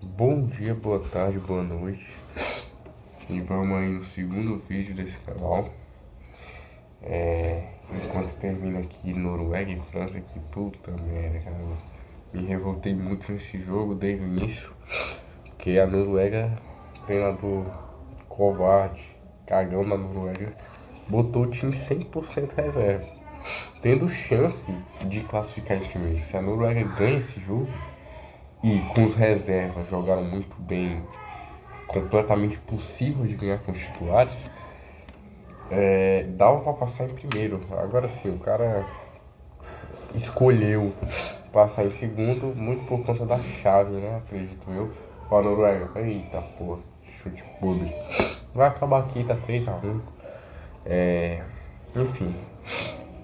Bom dia, boa tarde, boa noite. E vamos aí no segundo vídeo desse canal. Enquanto termina aqui Noruega e França, que puta merda, cara. Me revoltei muito nesse jogo desde o início. Porque a Noruega, treinador covarde, cagão da Noruega, botou o time 100% reserva, tendo chance de classificar em primeiro. Se a Noruega ganha esse jogo e com os reservas jogaram muito bem, completamente possível de ganhar com os titulares, dava pra passar em primeiro. Agora sim, o cara escolheu passar em segundo, muito por conta da chave, né? Acredito eu. Ó, a Noruega, eita porra, chute podre. Vai acabar aqui, tá 3-1. Enfim,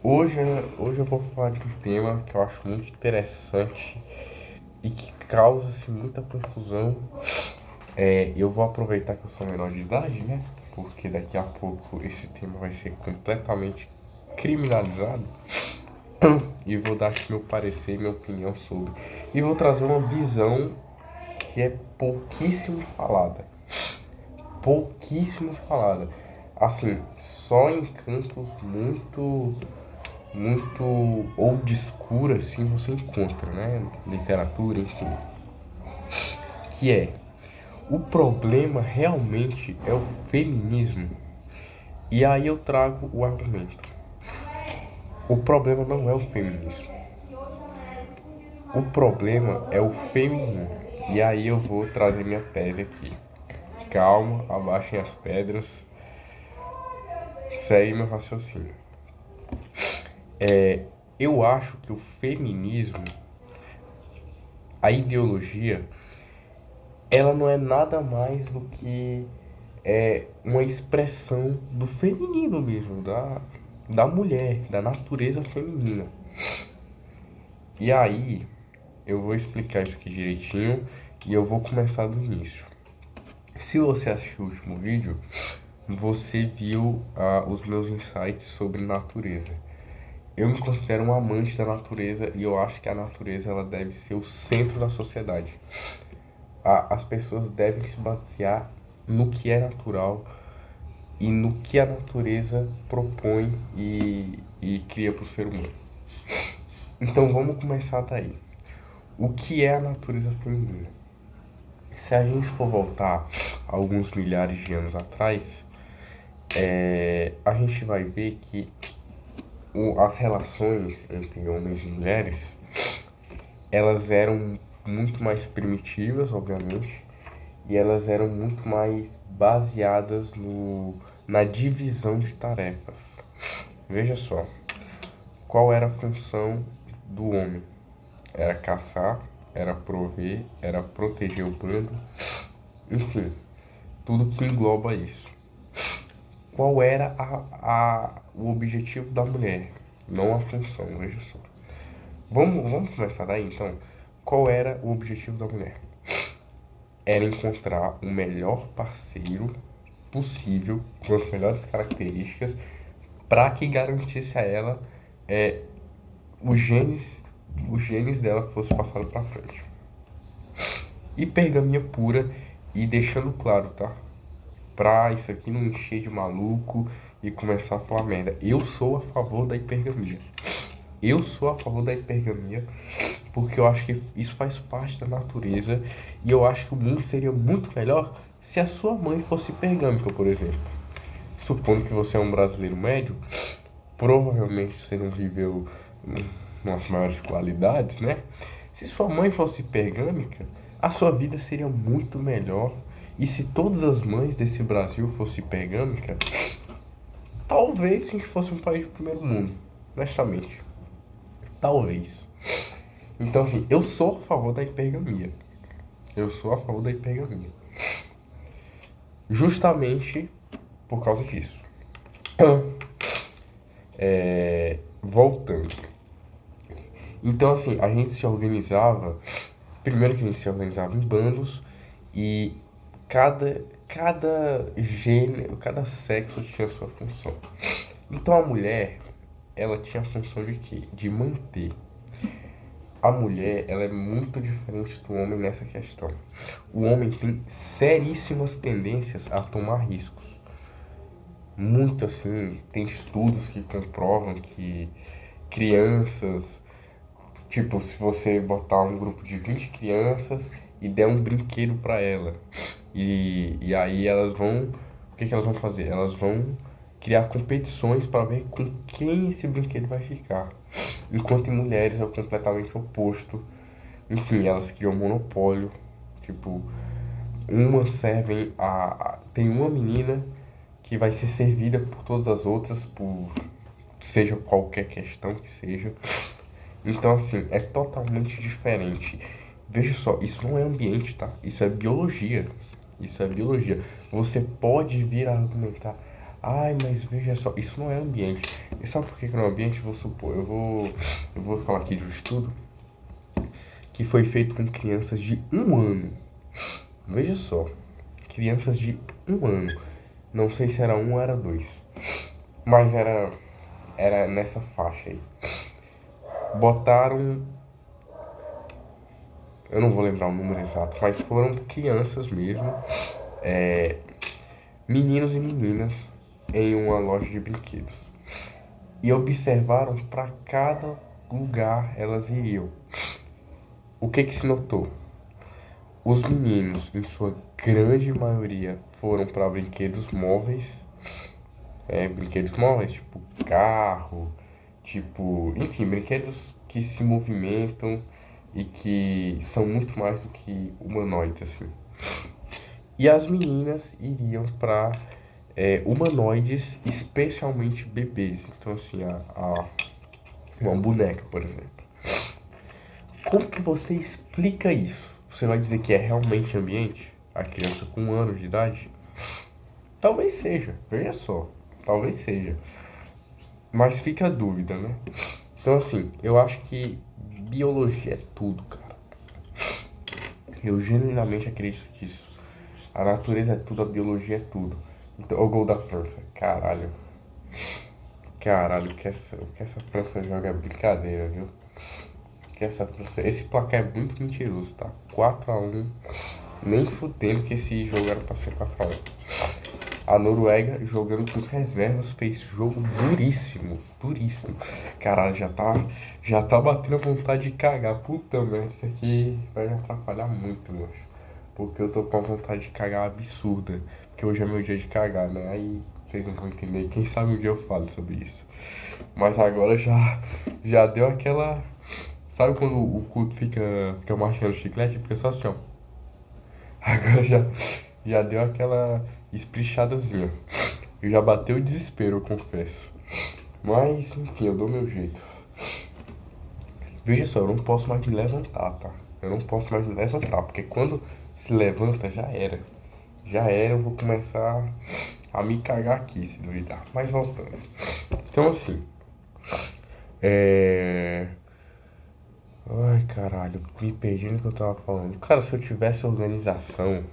hoje, hoje eu vou falar de um tema que eu acho muito interessante e que causa-se muita confusão. Eu vou aproveitar que eu sou menor de idade, né? Porque daqui a pouco esse tema vai ser completamente criminalizado. E vou dar aqui meu parecer, minha opinião sobre. E vou trazer uma visão que é pouquíssimo falada. Pouquíssimo falada. Assim, só em cantos muito obscuros assim você encontra, né? Literatura, enfim. Que é: o problema realmente é o feminismo. E aí eu trago o argumento. O problema não é o feminismo. O problema é o feminino. E aí eu vou trazer minha tese aqui. Calma, abaixem as pedras. Segue meu raciocínio. Eu acho que o feminismo, a ideologia, ela não é nada mais do que uma expressão do feminino mesmo, da mulher, da natureza feminina. E aí, eu vou explicar isso aqui direitinho e eu vou começar do início. Se você assistiu o último vídeo, você viu os meus insights sobre natureza. Eu me considero um amante da natureza e eu acho que a natureza ela deve ser o centro da sociedade. As pessoas devem se basear no que é natural e no que a natureza propõe e cria para o ser humano. Então vamos começar daí. O que é a natureza feminina? Se a gente for voltar alguns milhares de anos atrás, a gente vai ver que as relações entre homens e mulheres elas eram muito mais primitivas, obviamente, e elas eram muito mais baseadas na divisão de tarefas. Veja só, qual era a função do homem? Era caçar, era prover, era proteger o bando, enfim, tudo que engloba isso. Qual era o objetivo da mulher? Não a função, veja só. Vamos começar daí então. Qual era o objetivo da mulher? Era encontrar o melhor parceiro possível, com as melhores características, para que garantisse a ela é, os genes, os genes dela fossem passados para frente. Hipergamia pura e deixando claro, tá? Pra isso aqui não encher de maluco e começar a falar merda. Eu sou a favor da hipergamia. Eu sou a favor da hipergamia porque eu acho que isso faz parte da natureza e eu acho que o mundo seria muito melhor se a sua mãe fosse hipergâmica, por exemplo. Supondo que você é um brasileiro médio, provavelmente você não viveu nas maiores qualidades, né? Se sua mãe fosse hipergâmica, a sua vida seria muito melhor. E se todas as mães desse Brasil fossem hipergâmicas, talvez a gente fosse um país de primeiro mundo, honestamente. Talvez. Então, assim, eu sou a favor da hipergamia. Eu sou a favor da hipergamia. Justamente por causa disso. Voltando. Então, assim, a gente se organizava. Primeiro que a gente se organizava em bandos e cada gênero, cada sexo tinha sua função. Então a mulher, ela tinha a função de quê? De manter. a mulher, ela é muito diferente do homem nessa questão. O homem tem seríssimas tendências a tomar riscos. Muito assim, tem estudos que comprovam que crianças, tipo, se você botar um grupo de 20 crianças e der um brinquedo para ela, e aí elas vão, o que que elas vão fazer? Elas vão criar competições para ver com quem esse brinquedo vai ficar. Enquanto em mulheres é o completamente oposto. Enfim, elas criam monopólio. Tipo, umas servem tem uma menina que vai ser servida por todas as outras, por seja qualquer questão que seja. Então, assim, é totalmente diferente. Veja só, isso não é ambiente, tá? Isso é biologia. Isso é biologia. Você pode vir a argumentar, ai, mas veja só, isso não é ambiente. E sabe por que que não é ambiente? Vou supor, eu vou falar aqui de um estudo que foi feito com crianças de 1 ano. Veja só, crianças de 1 ano. Não sei se era 1 ou era 2, mas era nessa faixa aí. Botaram, eu não vou lembrar o número exato, mas foram crianças mesmo, meninos e meninas, em uma loja de brinquedos. E observaram para cada lugar elas iriam. O que que se notou? Os meninos, em sua grande maioria, foram para brinquedos móveis, tipo carro, tipo, enfim, brinquedos que se movimentam e que são muito mais do que humanoides, assim. E as meninas iriam para humanoides, especialmente bebês. Então, assim, uma boneca, por exemplo. Como que você explica isso? Você vai dizer que é realmente ambiente? A criança com 1 ano de idade? Talvez seja, veja só. Talvez seja. Mas fica a dúvida, né? Então, assim, eu acho que biologia é tudo, cara. Eu genuinamente acredito nisso. A natureza é tudo, a biologia é tudo. Então, o gol da França. Caralho. Caralho, o que essa França joga é brincadeira, viu? Que essa França... Esse placar é muito mentiroso, tá? 4-1. Nem fudendo que esse jogo era pra ser 4-1. A Noruega, jogando com os reservas, fez jogo duríssimo. Duríssimo. Caralho, já tá batendo a vontade de cagar. Puta merda, isso aqui vai me atrapalhar muito, mano. Porque eu tô com a vontade de cagar absurda. Porque hoje é meu dia de cagar, né? Aí vocês não vão entender. Quem sabe um dia eu falo sobre isso. Mas agora já deu aquela... Sabe quando o cu fica marcando chiclete? Fica só assim, ó. Agora já deu aquela esprichadazinha. Eu já bateu o desespero, eu confesso. Mas, enfim, eu dou meu jeito. Veja só, eu não posso mais me levantar, tá? Eu não posso mais me levantar, porque quando se levanta já era. Já era, eu vou começar a me cagar aqui, se duvidar. Mas voltando. Então, assim. Ai, caralho, me perdi no que eu tava falando. Cara, se eu tivesse organização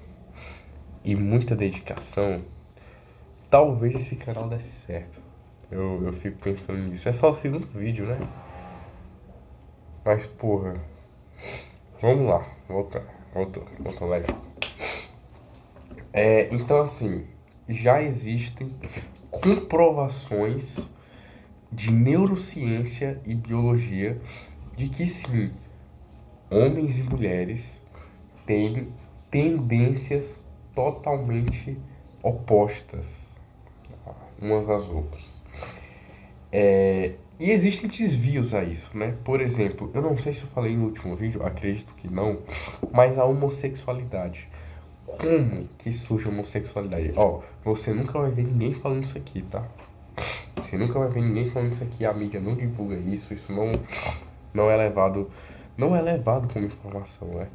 e muita dedicação, talvez esse canal desse certo. Eu fico pensando nisso. É só o segundo vídeo, né? Mas, porra. Vamos lá. Voltou legal. Então, assim, já existem comprovações de neurociência e biologia de que sim, homens e mulheres têm tendências totalmente opostas umas às outras. E existem desvios a isso, né? Por exemplo, eu não sei se eu falei no último vídeo, acredito que não, mas a homossexualidade. Como que surge a homossexualidade? Ó, você nunca vai ver ninguém falando isso aqui, tá? Você nunca vai ver ninguém falando isso aqui, a mídia não divulga isso, isso não é levado como informação, né?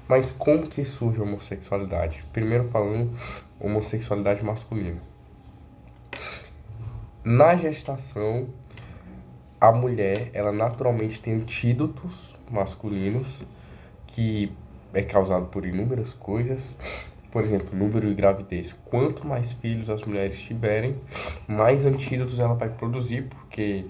Mas como que surge a homossexualidade? Primeiro falando homossexualidade masculina. Na gestação, a mulher, ela naturalmente tem antídotos masculinos que é causado por inúmeras coisas. Por exemplo, número de gravidez. Quanto mais filhos as mulheres tiverem, mais antídotos ela vai produzir, porque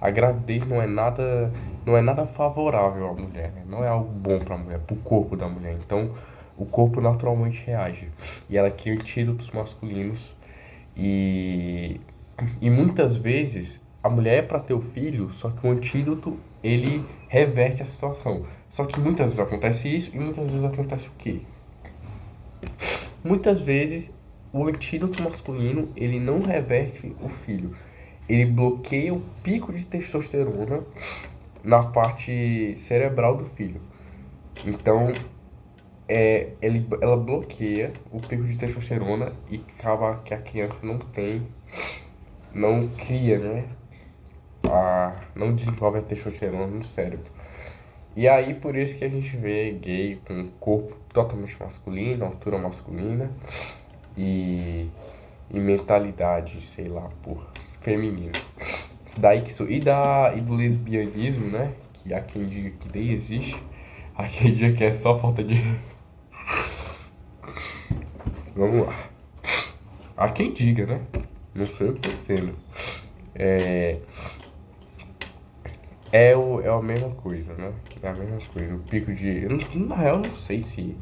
A gravidez não é nada favorável à mulher, né? Não é algo bom para a mulher, para o corpo da mulher. Então, o corpo naturalmente reage. E ela cria antídotos masculinos e, e muitas vezes a mulher é para ter o filho, só que o antídoto ele reverte a situação. Só que muitas vezes acontece isso e muitas vezes acontece o quê? Muitas vezes o antídoto masculino ele não reverte o filho. Ele bloqueia o pico de testosterona na parte cerebral do filho. Então, ela bloqueia o pico de testosterona e acaba que a criança não cria, né? Não desenvolve a testosterona no cérebro. E aí, por isso que a gente vê gay com corpo totalmente masculino, altura masculina e mentalidade, sei lá, por feminina. Isso daí que isso. E do lesbianismo, né? Que há quem diga que nem existe, há quem diga que é só falta de. Vamos lá. Há quem diga, né? Não sei o que eu tô dizendo. É a mesma coisa, né? É a mesma coisa. O pico de. Na real, eu não sei se.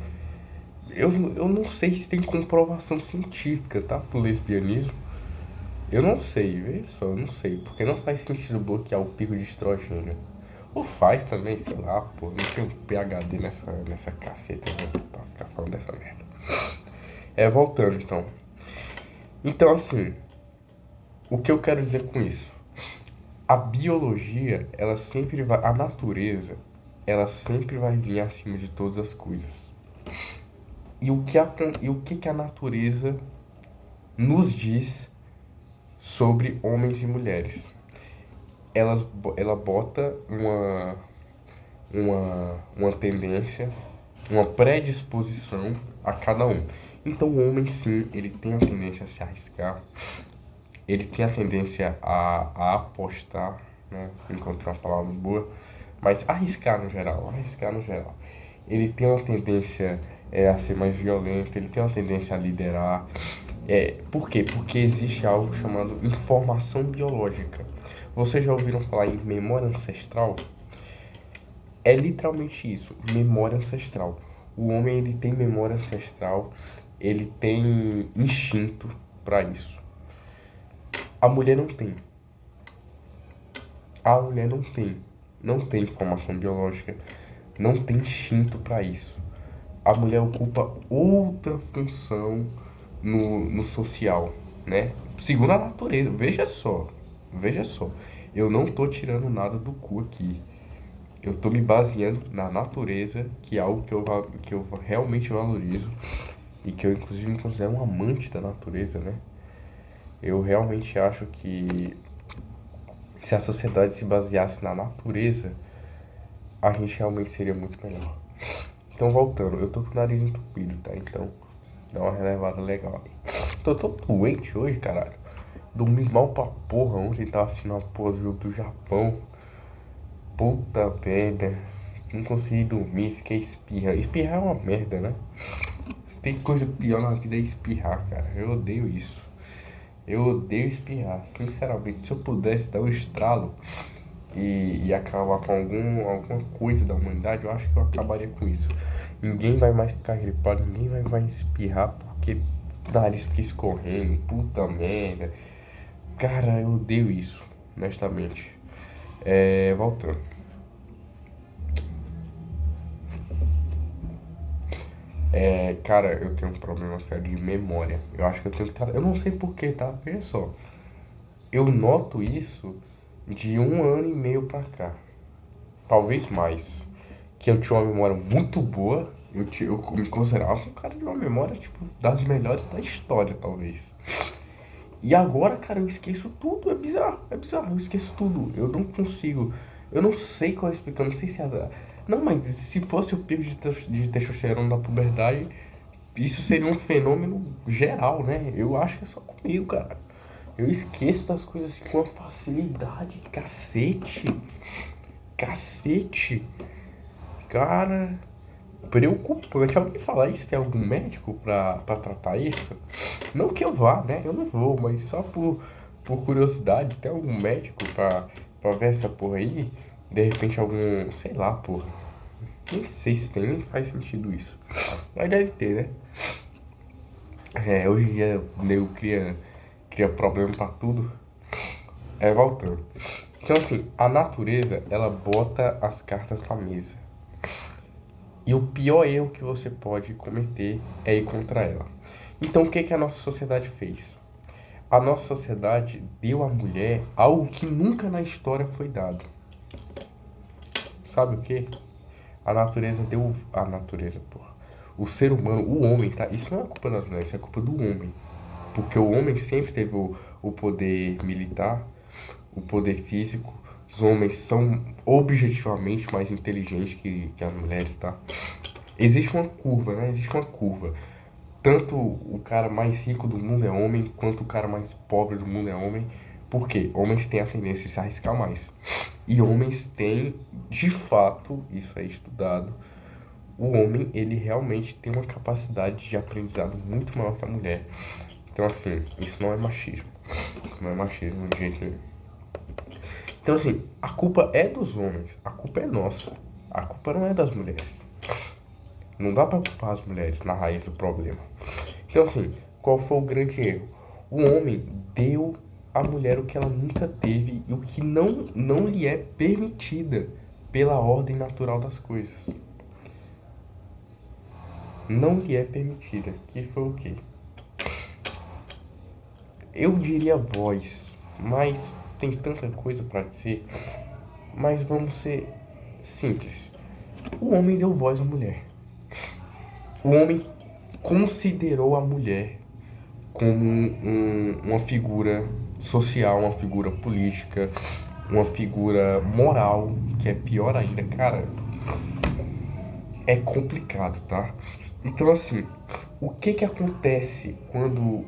Eu não sei se tem comprovação científica, tá? Pro lesbianismo. Eu não sei, veja só, eu não sei. Porque não faz sentido bloquear o pico de estrogênio. Ou faz também, sei lá, pô. Não tem um PhD nessa caceta, né? Pra ficar falando dessa merda. Voltando então. Então, assim, o que eu quero dizer com isso? A biologia, ela sempre vai. A natureza, ela sempre vai vir acima de todas as coisas. E o que a natureza nos diz sobre homens e mulheres? Ela bota uma tendência, uma predisposição a cada um. Então o homem sim, ele tem a tendência a se arriscar, ele tem a tendência a apostar, né? Encontrar uma palavra boa, mas arriscar no geral. Ele tem uma tendência a ser mais violento, ele tem uma tendência a liderar. Por quê? Porque existe algo chamado informação biológica. Vocês já ouviram falar em memória ancestral? É literalmente isso, memória ancestral. O homem ele tem memória ancestral, ele tem instinto para isso. A mulher não tem. A mulher não tem. Não tem informação biológica, não tem instinto para isso. A mulher ocupa outra função no social, né? Segundo a natureza, veja só. Eu não tô tirando nada do cu aqui. Eu tô me baseando na natureza, que é algo que eu realmente valorizo e que eu inclusive me considero um amante da natureza, né? Eu realmente acho que se a sociedade se baseasse na natureza, a gente realmente seria muito melhor. Então voltando, eu tô com o nariz entupido, tá? Então dá uma relevada legal aí. Tô doente hoje, caralho. Dormi mal pra porra ontem, tava assistindo uma porra do jogo do Japão. Puta merda. Não consegui dormir, fiquei espirrando. Espirrar é uma merda, né? Tem coisa pior na vida é espirrar, cara. Eu odeio isso. Eu odeio espirrar, sinceramente. Se eu pudesse dar um estralo e acabar com alguma coisa da humanidade, eu acho que eu acabaria com isso. Ninguém vai mais ficar gripado, ninguém vai mais espirrar porque o nariz fica escorrendo. Puta merda. Cara, eu odeio isso, honestamente. Voltando. Cara, eu tenho um problema sério de memória. Eu acho que eu tenho que tratar. Eu não sei porquê, tá? Veja só. Eu noto isso de 1 ano e meio pra cá. Talvez mais. Que eu tinha uma memória muito boa. Eu me considerava um cara de uma memória, tipo, das melhores da história, talvez. E agora, cara, eu esqueço tudo. É bizarro, eu esqueço tudo. Eu não consigo. Eu não sei qual é a explicação, não sei se é. Não, mas se fosse o pico de testosterona da puberdade, isso seria um fenômeno geral, né? Eu acho que é só comigo, cara. Eu esqueço das coisas com uma facilidade. Cacete. Cacete. Cara, preocupante. Alguém falar isso? Tem algum médico pra tratar isso? Não que eu vá, né? Eu não vou, mas só por curiosidade. Tem algum médico pra ver essa porra aí. De repente algum, sei lá, porra. Nem sei se tem, nem faz sentido isso. Mas deve ter, né? Hoje em dia nego cria problema pra tudo. Voltando. Então assim, a natureza, ela bota as cartas na mesa. E o pior erro que você pode cometer é ir contra ela. Então o que que a nossa sociedade fez? A nossa sociedade deu à mulher algo que nunca na história foi dado. Sabe o que? A natureza deu. A natureza, porra. O ser humano, o homem, tá? Isso não é culpa das mulheres, isso é culpa do homem. Porque o homem sempre teve o poder militar, o poder físico. Os homens são objetivamente mais inteligentes que as mulheres, tá? Existe uma curva, né? Existe uma curva. Tanto o cara mais rico do mundo é homem, quanto o cara mais pobre do mundo é homem. Por quê? Homens têm a tendência de se arriscar mais. E homens têm, de fato, isso é estudado, o homem, ele realmente tem uma capacidade de aprendizado muito maior que a mulher. Então, assim, isso não é machismo. Isso não é machismo de jeito nenhum. Então, assim, a culpa é dos homens. A culpa é nossa. A culpa não é das mulheres. Não dá pra culpar as mulheres na raiz do problema. Então, assim, qual foi o grande erro? O homem deu à mulher o que ela nunca teve e o que não lhe é permitida pela ordem natural das coisas. Não lhe é permitida. Que foi o quê? Eu diria voz, mas tem tanta coisa pra dizer. Mas vamos ser simples. O homem deu voz à mulher. O homem considerou a mulher como uma figura social, uma figura política, uma figura moral, que é pior ainda, cara. É complicado, tá? Então, assim, o que que acontece quando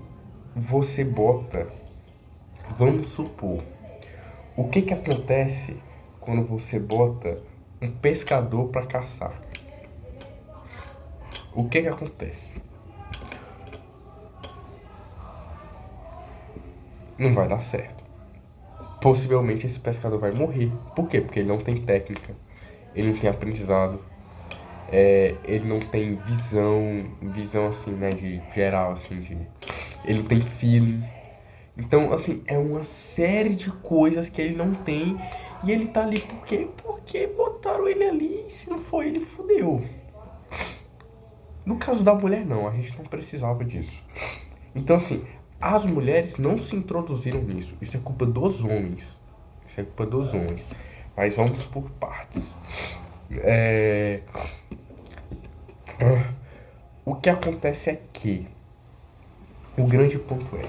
você bota, vamos supor, o que que acontece quando você bota um pescador para caçar? O que que acontece? Não vai dar certo. Possivelmente esse pescador vai morrer. Por quê? Porque ele não tem técnica, ele não tem aprendizado, ele não tem visão assim, né, de geral, assim, ele não tem feeling. Então, assim, é uma série de coisas que ele não tem e ele tá ali por quê? Porque botaram ele ali e se não for ele, fudeu. No caso da mulher, não, a gente não precisava disso. Então, assim, as mulheres não se introduziram nisso. Isso é culpa dos homens. Isso é culpa dos homens. Mas vamos por partes. É... O que acontece é que o grande ponto é: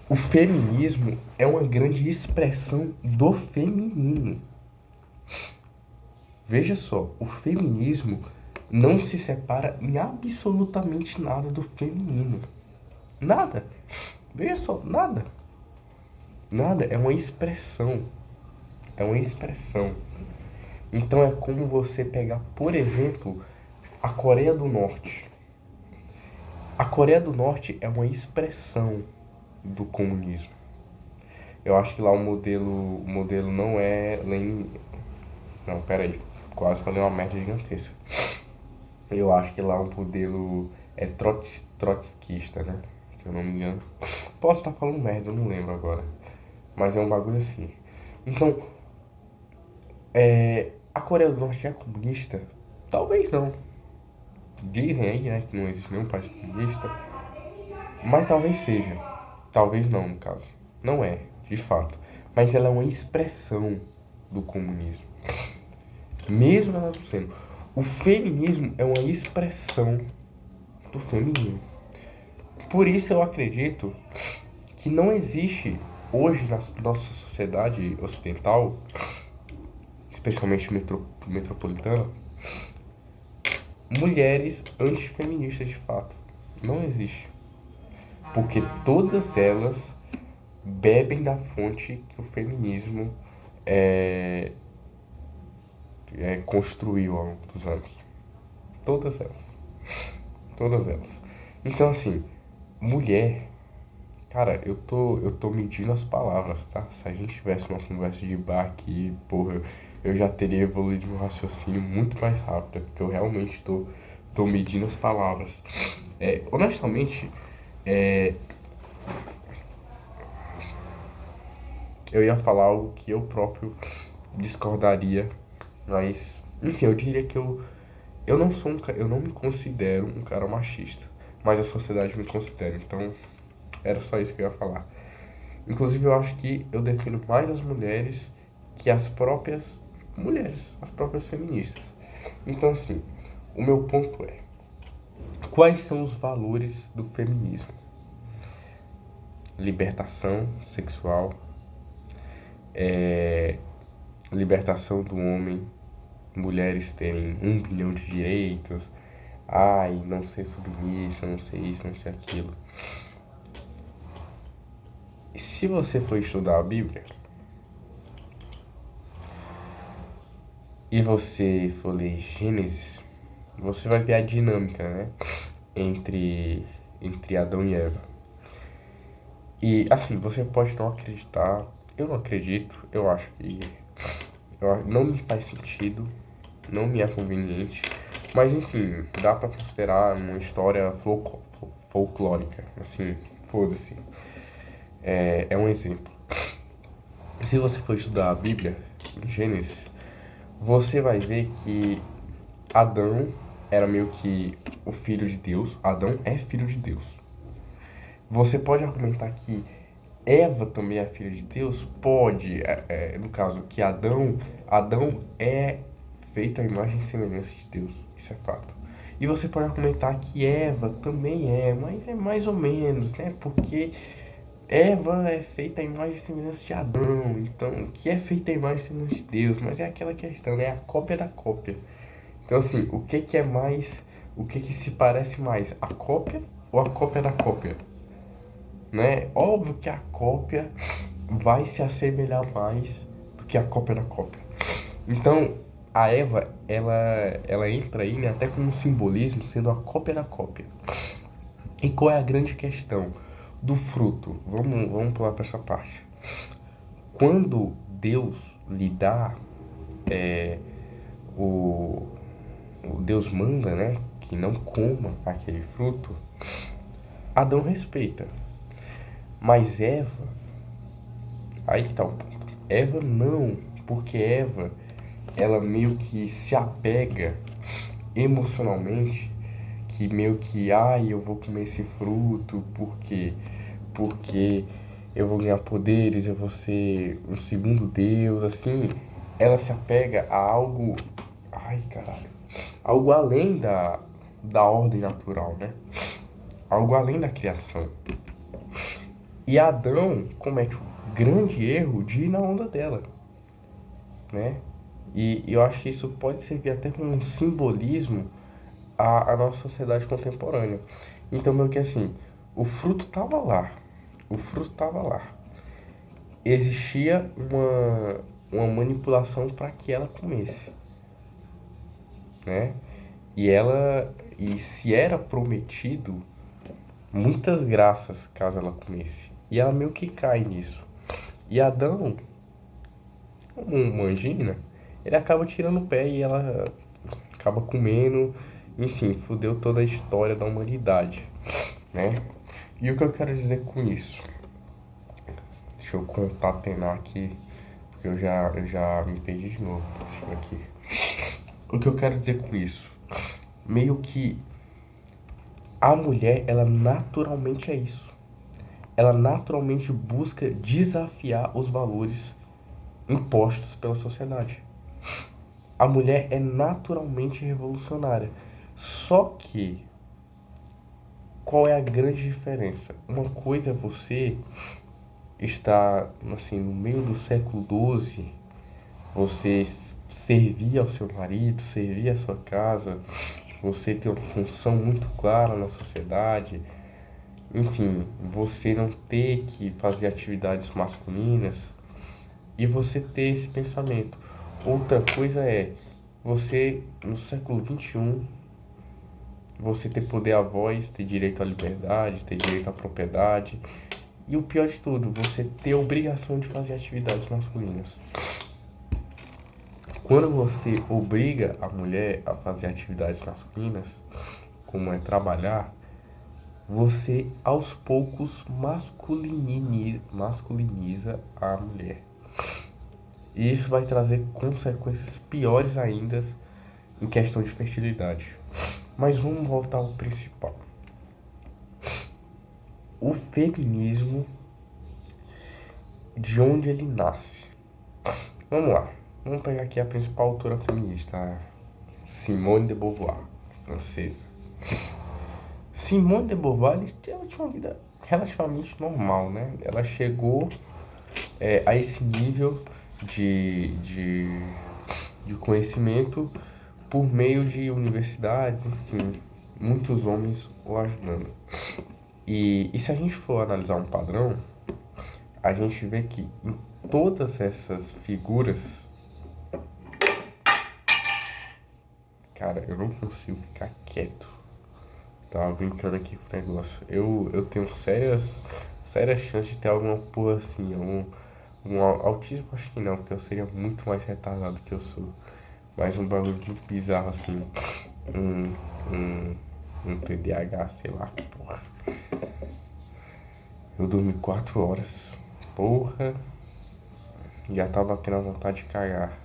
o feminismo é uma grande expressão do feminino. Veja só, o feminismo não se separa em absolutamente nada do feminino. Nada. Veja só, nada. Nada. É uma expressão. É uma expressão. Então é como você pegar, por exemplo, a Coreia do Norte. A Coreia do Norte é uma expressão do comunismo. Eu acho que lá o modelo não é Lenin. Não, pera aí. Quase falei uma merda gigantesca. Eu acho que lá o modelo é trotskista, né? Se eu não me engano. Posso estar falando merda, eu não lembro agora. Mas é um bagulho assim. Então, a Coreia do Norte é comunista? Talvez não. Dizem aí, né, que não existe nenhum país comunista. Mas talvez seja. Talvez não, no caso. Não é, de fato. Mas ela é uma expressão do comunismo. Mesmo ela não sendo. O feminismo é uma expressão do feminino. Por isso eu acredito que não existe hoje na nossa sociedade ocidental, especialmente metropolitana, mulheres antifeministas de fato. Não existe. Porque todas elas bebem da fonte que o feminismo construiu ao longo dos anos. Todas elas. Todas elas. Então, assim, mulher, Cara, eu tô medindo as palavras, tá? Se a gente tivesse uma conversa de bar aqui, porra, eu já teria evoluído meu raciocínio muito mais rápido, porque eu realmente tô medindo as palavras. Honestamente, é, eu ia falar algo que eu próprio discordaria, mas, enfim, eu diria que eu não sou eu não me considero um cara machista, mas a sociedade me considera, então era só isso que eu ia falar. Inclusive, eu acho que eu defino mais as mulheres que as próprias mulheres, as próprias feministas. Então, assim, o meu ponto é: quais são os valores do feminismo? Libertação sexual, é, libertação do homem, mulheres terem 1 bilhão de direitos, ai, não ser submissa, não ser isso, não ser aquilo. Se você for estudar a Bíblia e você for ler Gênesis, você vai ver a dinâmica, né? Entre Adão e Eva. E assim, você pode não acreditar, eu não acredito, eu acho que não me faz sentido, não me é conveniente, mas enfim, dá pra considerar uma história folclórica, assim, foda-se. É um exemplo. Se você for estudar a Bíblia, em Gênesis, você vai ver que Adão era meio que o filho de Deus. Adão é filho de Deus. Você pode argumentar que Eva também é filha de Deus? Pode. No caso, que Adão é feito à imagem e semelhança de Deus. Isso é fato. E você pode argumentar que Eva também mas é mais ou menos, né? Porque Eva é feita à imagem e semelhança de Adão, então, que é feita à imagem e semelhança de Deus, mas é aquela questão, né? A cópia da cópia. Então, assim, o que que é mais, o que que se parece mais, a cópia ou a cópia da cópia, né? Óbvio que a cópia vai se assemelhar mais do que a cópia da cópia. Então, a Eva, ela entra aí, né, até como um simbolismo, sendo a cópia da cópia. E qual é a grande questão do fruto? Vamos pular para essa parte. Quando Deus lhe dá, o, o Deus manda, né, que não coma aquele fruto, Adão respeita. Mas Eva, aí que tá o ponto. Eva não, porque Eva, ela meio que se apega emocionalmente, que meio que, ai, eu vou comer esse fruto porque eu vou ganhar poderes, eu vou ser um segundo Deus, assim, ela se apega a algo, ai, caralho, algo além da ordem natural, né? Algo além da criação. E Adão comete o grande erro de ir na onda dela, né? E eu acho que isso pode servir até como um simbolismo à nossa sociedade contemporânea. Então, meio que assim, o fruto tava lá. O fruto tava lá. Existia uma manipulação para que ela comesse, né? E se era prometido muitas graças caso ela comesse. E ela meio que cai nisso. E Adão, como um anjinho, né? Ele acaba tirando o pé e ela acaba comendo. Enfim, fudeu toda a história da humanidade, né? E o que eu quero dizer com isso? Deixa eu concatenar aqui, porque eu já me perdi de novo. Deixa eu aqui. O que eu quero dizer com isso? Meio que a mulher, ela naturalmente é isso. Ela naturalmente busca desafiar os valores impostos pela sociedade. A mulher é naturalmente revolucionária. Só que, qual é a grande diferença? Uma coisa é você estar, assim, no meio do século XII, você servir ao seu marido, servir a sua casa, você ter uma função muito clara na sociedade, enfim, você não ter que fazer atividades masculinas e você ter esse pensamento. Outra coisa é você, no século XXI, você ter poder à voz, ter direito à liberdade, ter direito à propriedade E o pior de tudo, você ter a obrigação de fazer atividades masculinas. Quando você obriga a mulher a fazer atividades masculinas, como é trabalhar, você aos poucos masculiniza a mulher. E isso vai trazer consequências piores ainda em questão de fertilidade. Mas vamos voltar ao principal. O feminismo, de onde ele nasce? Vamos lá. Vamos pegar aqui a principal autora feminista, a Simone de Beauvoir, francesa. Simone de Beauvoir ela tinha uma vida relativamente normal, né? Ela chegou a esse nível de conhecimento por meio de universidades, enfim, muitos homens o ajudando. E se a gente for analisar um padrão, a gente vê que em todas essas figuras, cara, eu não consigo ficar quieto. Tava brincando aqui com o negócio. Eu tenho sérias chances de ter alguma porra assim, um autismo, acho que não, porque eu seria muito mais retardado que eu sou. Mas um bagulho muito bizarro assim, um TDAH, sei lá, porra. Eu dormi 4 horas, porra, já tava tendo a vontade de cagar.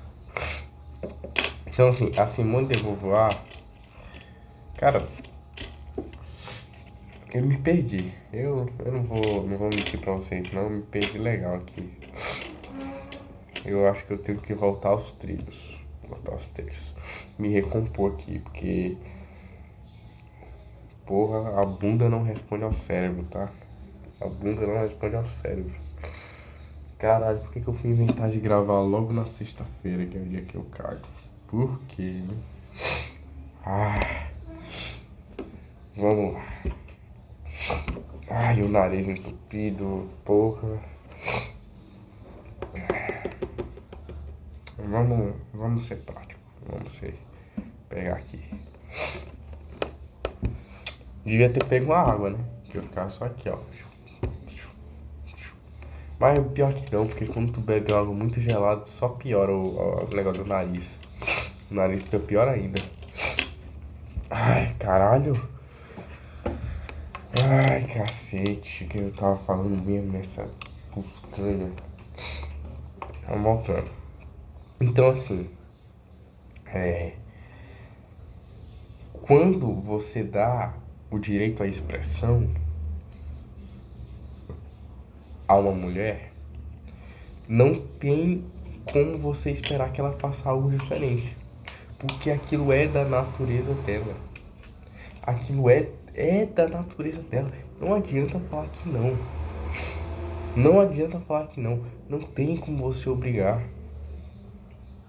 Então assim, a Simone de Beauvoir, cara, eu me perdi. Eu não vou mentir pra vocês, não. Eu me perdi legal aqui. Eu acho que eu tenho que voltar aos trilhos. Me recompor aqui, porque... Porra, a bunda não responde ao cérebro, tá? A bunda não responde ao cérebro. Caralho, por que eu fui inventar de gravar logo na sexta-feira, que é o dia que eu cago? Por quê? Ah, vamos lá. Ai, o nariz entupido, porra. Vamos ser práticos. Pegar aqui. Devia ter pego uma água, né? Que eu ficava só aqui, ó. Mas o pior que não, porque quando tu bebe algo muito gelado, só piora o negócio do nariz. O nariz fica pior ainda. Ai, caralho. Ai, cacete, que eu tava falando mesmo nessa puscanha. Vamos voltando. Então, assim, quando você dá o direito à expressão a uma mulher, não tem como você esperar que ela faça algo diferente. Porque aquilo é da natureza dela. Aquilo é da natureza dela. Não adianta falar que não. Não adianta falar que não. Não tem como você obrigar.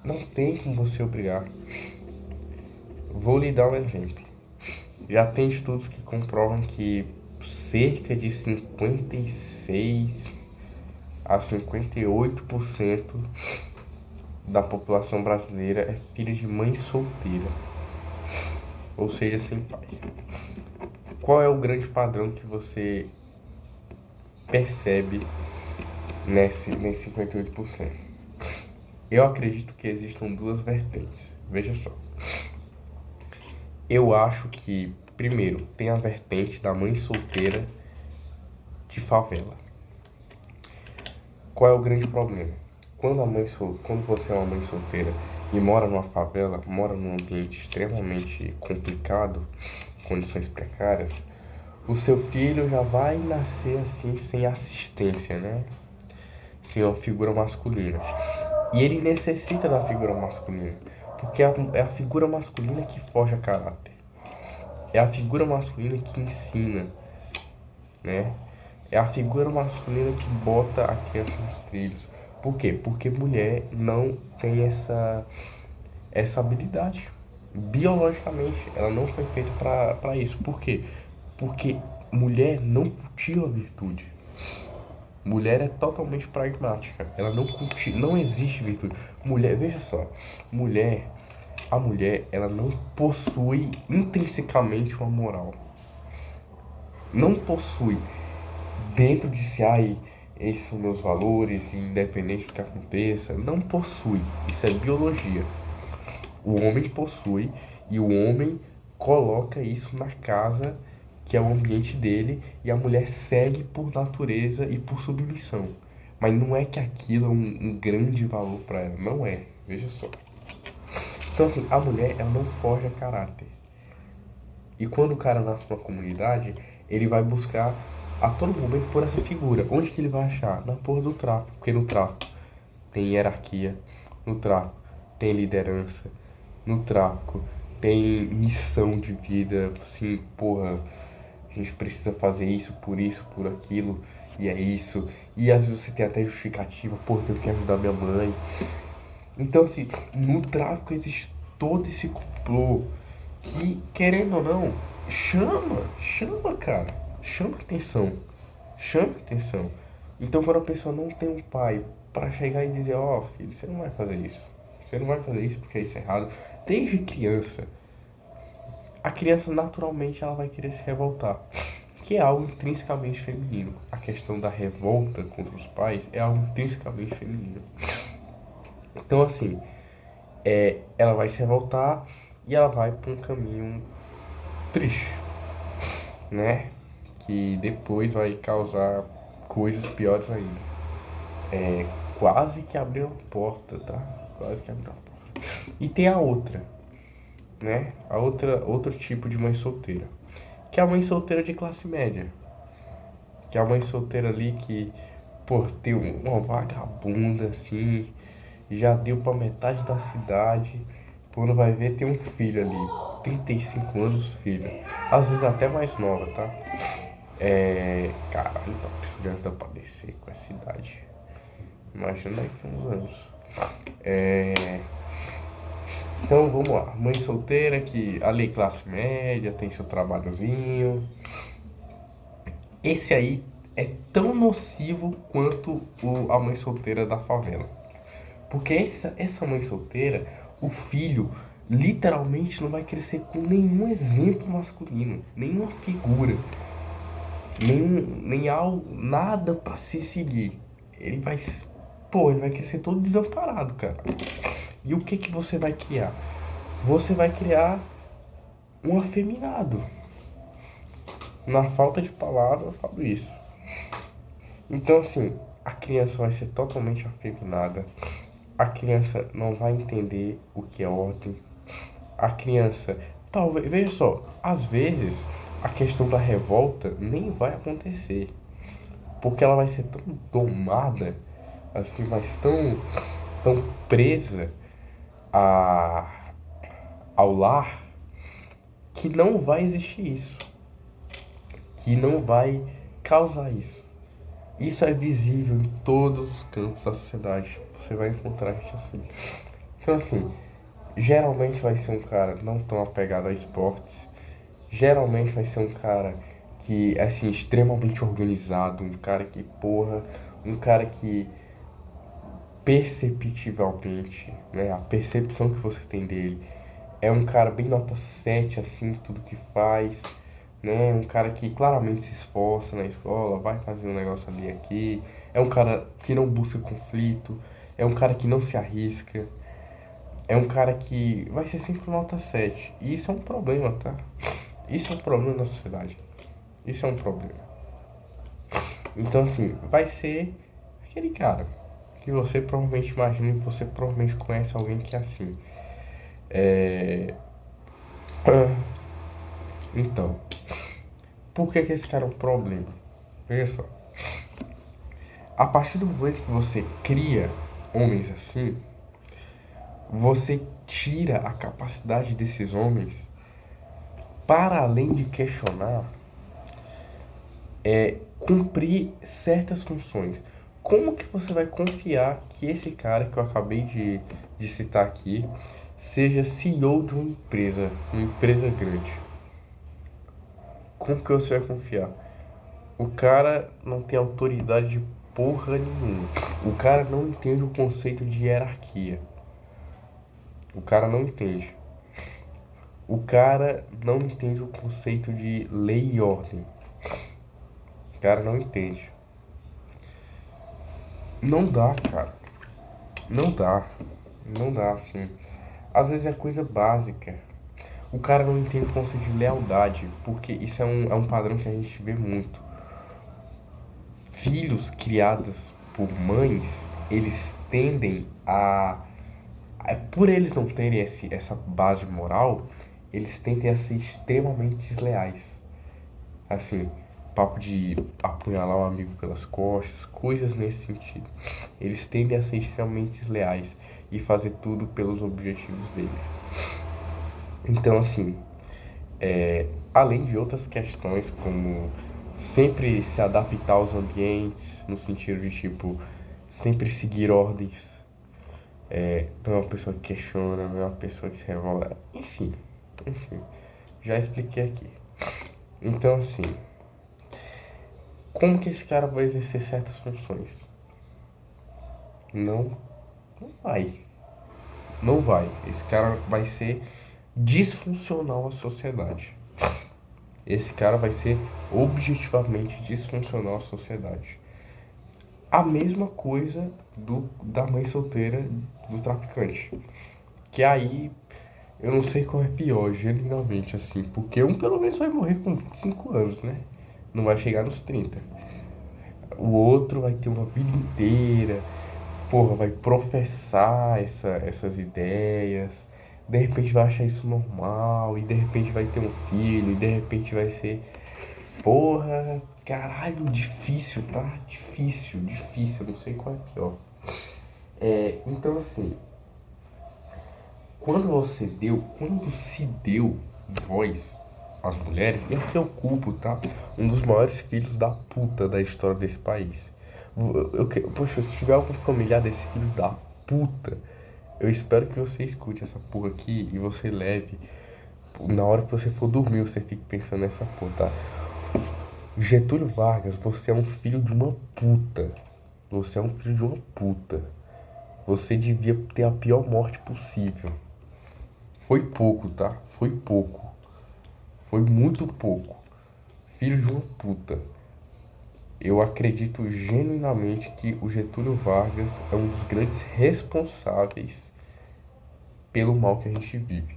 Não tem como você obrigar. Vou lhe dar um exemplo. Já tem estudos que comprovam que cerca de 56 a 58% da população brasileira é filha de mãe solteira, ou seja, sem pai. Qual é o grande padrão que você percebe nesse 58%? Eu acredito que existam duas vertentes. Veja só. Eu acho que, primeiro, tem a vertente da mãe solteira de favela. Qual é o grande problema? Quando você é uma mãe solteira e mora numa favela, mora num ambiente extremamente complicado, condições precárias, o seu filho já vai nascer assim, sem assistência, né? Sem uma figura masculina. E ele necessita da figura masculina, porque é a figura masculina que forja caráter. É a figura masculina que ensina, né? É a figura masculina que bota a criança nos trilhos. Por quê? Porque mulher não tem essa habilidade. Biologicamente, ela não foi feita para isso. Por quê? Porque mulher não cultiva a virtude. Mulher é totalmente pragmática. Ela não cultiva, não existe virtude. Mulher, veja só, a mulher, ela não possui intrinsecamente uma moral. Não possui. dentro de si, ai, esses são meus valores, independente do que aconteça, não possui. Isso é biologia. O homem possui e o homem coloca isso na casa, que é o ambiente dele, e a mulher segue por natureza e por submissão. Mas não é que aquilo é um grande valor para ela, não é. Veja só. Então assim, a mulher ela não forja caráter. E quando o cara nasce numa comunidade, ele vai buscar a todo momento por essa figura. Onde que ele vai achar? Na porra do tráfico. Porque no tráfico tem hierarquia, no tráfico tem liderança, no tráfico tem missão de vida. Assim, porra, a gente precisa fazer isso, por aquilo, e é isso. E às vezes você tem até justificativa, porra, eu tenho que ajudar minha mãe. Então, assim, no tráfico existe todo esse complô que, querendo ou não, chama, cara, chama atenção, chama atenção. Então, quando a pessoa não tem um pai para chegar e dizer, ó, filho, você não vai fazer isso, você não vai fazer isso porque isso é errado, desde criança, a criança naturalmente ela vai querer se revoltar, que é algo intrinsecamente feminino. A questão da revolta contra os pais é algo intrinsecamente feminino. Então, assim, ela vai se revoltar e ela vai para um caminho triste, né? Que depois vai causar coisas piores ainda. Quase que abriu a porta, tá? Quase que abriu a porta. E tem a outra, né? Outro tipo de mãe solteira, que é a mãe solteira de classe média, que é a mãe solteira ali que, pô, tem uma vagabunda assim, já deu pra metade da cidade. Quando vai ver, tem um filho ali, 35 anos, filho. Às vezes até mais nova, tá? Caralho, tá precisando pra descer com essa idade. Imagina daqui uns anos. Então vamos lá. Mãe solteira que ali classe média, tem seu trabalhozinho. Esse aí é tão nocivo quanto a mãe solteira da favela. Porque essa mãe solteira, o filho literalmente não vai crescer com nenhum exemplo masculino, nenhuma figura, nem algo, nada pra se seguir. Ele vai, ele vai crescer todo desamparado, cara. E o que que você vai criar? Você vai criar um afeminado. Na falta de palavra, eu falo isso. Então, assim, a criança vai ser totalmente afeminada. A criança não vai entender o que é ordem. A criança, talvez, veja só, às vezes a questão da revolta nem vai acontecer, porque ela vai ser tão domada, assim, mas tão presa a, ao lar, que não vai existir isso, que não vai causar isso. Isso é visível em todos os campos da sociedade. Você vai encontrar gente assim. Então, assim, geralmente vai ser um cara não tão apegado a esportes. Geralmente vai ser um cara que, assim, extremamente organizado. Um cara que, porra, um cara que perceptivelmente, né, a percepção que você tem dele é um cara bem nota 7 assim, tudo que faz, né? Um cara que claramente se esforça na escola, vai fazer um negócio ali aqui. É um cara que não busca conflito, é um cara que não se arrisca, é um cara que vai ser sempre nota 7. E isso é um problema, tá? Isso é um problema na sociedade. Isso é um problema. Então, assim, vai ser aquele cara que você provavelmente imagina e você provavelmente conhece alguém que é assim. Então, por que que esse cara é um problema? Veja só. A partir do momento que você cria homens assim, você tira a capacidade desses homens, para além de questionar, cumprir certas funções. Como que você vai confiar que esse cara que eu acabei de citar aqui seja CEO de uma empresa grande? Como que você vai confiar? O cara não tem autoridade de porra nenhuma. O cara não entende o conceito de hierarquia. O cara não entende. O cara não entende o conceito de lei e ordem. cara não entende. Não dá, cara. Não dá. Não dá, assim. Às vezes é coisa básica. O cara não entende o conceito de lealdade, porque isso é um padrão que a gente vê muito. Filhos criados por mães, eles tendem por eles não terem essa base moral, eles tendem a ser extremamente desleais. Assim, papo de apunhalar um amigo pelas costas, coisas nesse sentido. Eles tendem a ser extremamente desleais e fazer tudo pelos objetivos deles. Então, assim, além de outras questões, como sempre se adaptar aos ambientes, no sentido de, tipo, sempre seguir ordens, não é uma pessoa que questiona, não é uma pessoa que se revolta, enfim, já expliquei aqui. Então, assim, como que esse cara vai exercer certas funções? Não, não vai. Não vai. Esse cara vai ser disfuncional à sociedade. Esse cara vai ser objetivamente disfuncional à sociedade. A mesma coisa da mãe solteira do traficante. Que aí eu não sei qual é pior, genuinamente, assim. Porque um pelo menos vai morrer com 25 anos, né? Não vai chegar nos 30. O outro vai ter uma vida inteira, porra, vai professar essas ideias, de repente vai achar isso normal, e de repente vai ter um filho, e de repente vai ser. Porra, caralho, difícil, tá? Difícil, não sei qual é pior. Então assim, quando se deu voz às mulheres, e aqui eu culpo, tá? Um dos maiores filhos da puta da história desse país. Poxa, se tiver algum familiar desse filho da puta, eu espero que você escute essa porra aqui e você leve. Na hora que você for dormir, você fique pensando nessa porra, tá? Getúlio Vargas, você é um filho de uma puta. Você é um filho de uma puta. Você devia ter a pior morte possível. Foi pouco, tá? Foi pouco. Foi muito pouco. Filho de uma puta. Eu acredito genuinamente que o Getúlio Vargas é um dos grandes responsáveis pelo mal que a gente vive.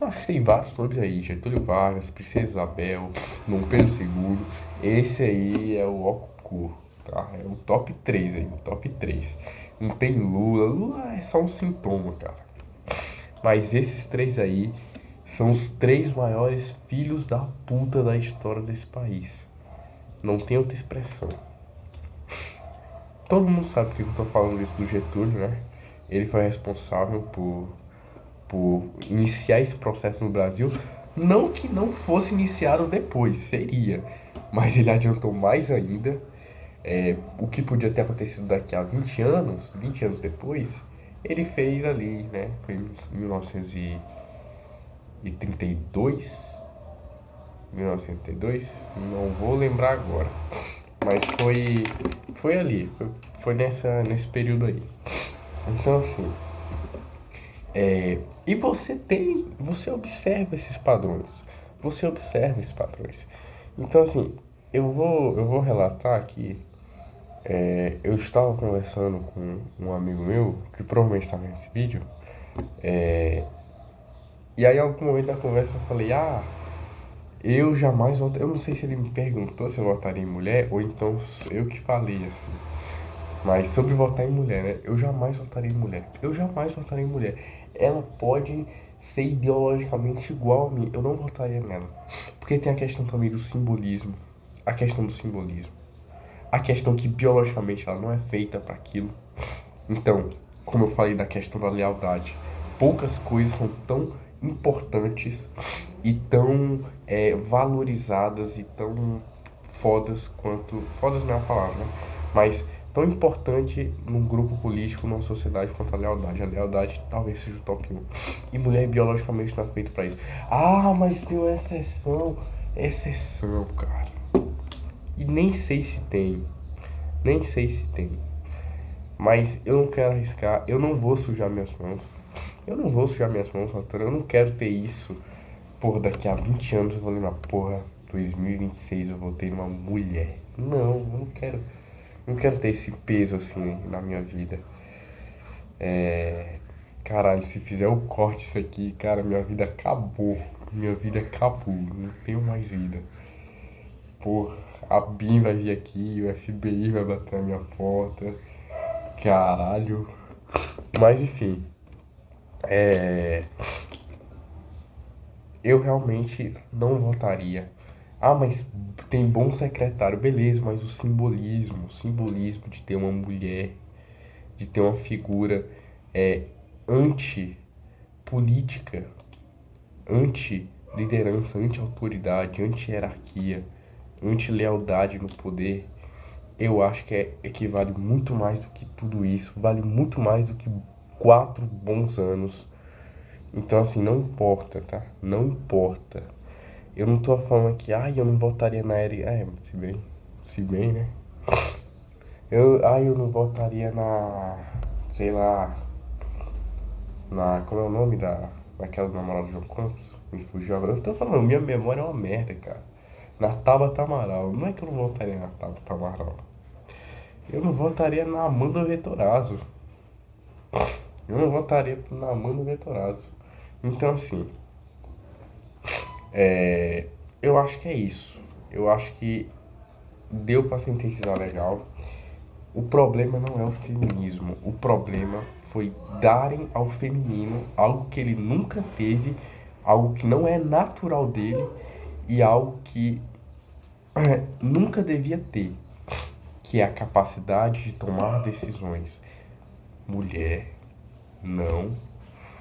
Eu acho que tem vários nomes aí, Getúlio Vargas, Princesa Isabel, Dom Pedro II. Esse aí é o Ocupur, tá? É o top 3 aí, o top 3. Não tem Lula, Lula é só um sintoma, cara. Mas esses três aí são os três maiores filhos da puta da história desse país. Não tem outra expressão. Todo mundo sabe que eu tô falando isso do Getúlio, né? Ele foi responsável por iniciar esse processo no Brasil. Não que não fosse iniciado depois, seria. Mas ele adiantou mais ainda. O que podia ter acontecido daqui a 20 anos depois, ele fez ali, né? Foi em 1932. 1932, não vou lembrar agora. Mas foi ali, foi nesse período aí. Então assim, e você observa esses padrões. Você observa esses padrões. Então assim, eu vou relatar aqui. Eu estava conversando com um amigo meu, que provavelmente está nesse vídeo. E aí, em algum momento da conversa, eu falei: eu jamais votaria. Eu não sei se ele me perguntou se eu votaria em mulher ou então eu que falei assim. Mas sobre votar em mulher, né? Eu jamais votaria em mulher. Eu jamais votaria em mulher. Ela pode ser ideologicamente igual a mim. Eu não votaria nela. Porque tem a questão também do simbolismo. A questão do simbolismo. A questão que biologicamente ela não é feita para aquilo. Então, como eu falei da questão da lealdade, poucas coisas são tão importantes e tão valorizadas e tão fodas quanto. Fodas não é a palavra, né? Mas tão importante num grupo político, numa sociedade quanto a lealdade. A lealdade talvez seja o top 1. E mulher biologicamente não é feita pra isso. Mas tem uma exceção. Exceção, cara. E nem sei se tem. Nem sei se tem. Mas eu não quero arriscar. Eu não vou sujar minhas mãos. Doutor. Eu não quero ter isso. Porra, daqui a 20 anos eu vou lembrar. Porra, 2026 eu votei numa mulher. Não, eu não quero ter esse peso assim na minha vida. Caralho, se fizer o corte isso aqui, cara, minha vida acabou. Minha vida acabou, não tenho mais vida. Porra, a BIM vai vir aqui, o FBI vai bater na minha porta. Caralho. Mas enfim, eu realmente não votaria. Ah, mas tem bom secretário, beleza, mas o simbolismo de ter uma mulher, de ter uma figura anti-política, anti-liderança, anti-autoridade, anti-hierarquia, anti-lealdade no poder, eu acho que equivale muito mais do que tudo isso, vale muito mais do que 4 bons anos. Então, assim, não importa, tá? Não importa. Eu não tô falando que, eu não votaria na Eri. Se bem, né? Eu não votaria sei lá, como é o nome daquela namorada do João Campos? Me fugiu agora. Eu tô falando, minha memória é uma merda, cara. Na Tabata Amaral. Não é que eu não votaria na Tabata Amaral. Eu não votaria na Amanda Vettorazzo. Eu não votaria na Amanda Vettorazzo. Então, assim, eu acho que é isso. Eu acho que deu pra sintetizar legal. O problema não é o feminismo. O problema foi darem ao feminino algo que ele nunca teve, algo que não é natural dele e algo que nunca devia ter, que é a capacidade de tomar decisões. Mulher não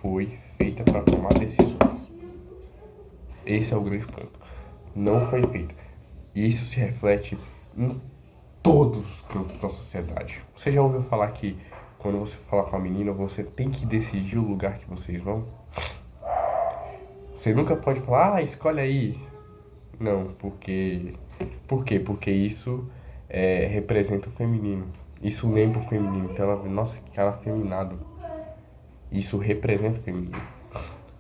foi feita para tomar decisões. Esse é o grande ponto. Não foi feita. E isso se reflete em todos os campos da sociedade. Você já ouviu falar que quando você fala com a menina, você tem que decidir o lugar que vocês vão? Você nunca pode falar, escolhe aí. Não, porque... Por quê? Porque isso representa o feminino. Isso lembra o feminino. Então ela, nossa, que cara afeminado. Isso representa o feminino.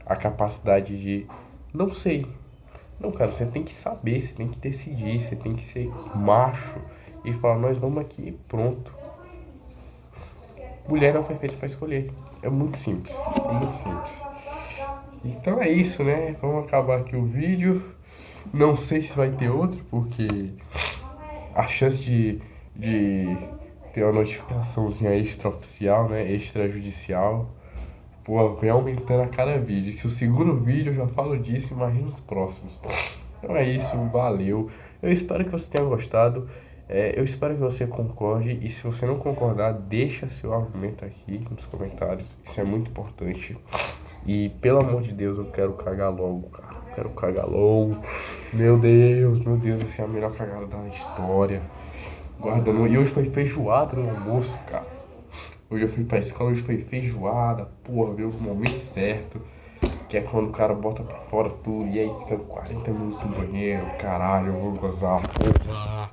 A capacidade de... Não sei. Não, cara, você tem que saber, você tem que decidir, você tem que ser macho e falar, nós vamos aqui e pronto. Mulher não foi feita para escolher. É muito simples, é muito simples. Então é isso, né? Vamos acabar aqui o vídeo. Não sei se vai ter outro, porque a chance de ter uma notificaçãozinha extraoficial, né? Extrajudicial, pô, vem aumentando a cada vídeo. E se o segundo vídeo eu já falo disso, imagina os próximos. Então é isso, valeu. Eu espero que você tenha gostado. Eu espero que você concorde. E se você não concordar, deixa seu argumento aqui nos comentários. Isso é muito importante. E pelo amor de Deus, eu quero cagar logo, cara. Eu quero cagar logo. Meu Deus, essa é a melhor cagada da história. Guardando. E hoje foi feijoada no almoço, cara. Hoje eu fui pra escola, hoje foi feijoada. Porra, veio o momento certo. Que é quando o cara bota pra fora tudo. E aí fica 40 minutos no banheiro. Caralho, eu vou gozar, porra.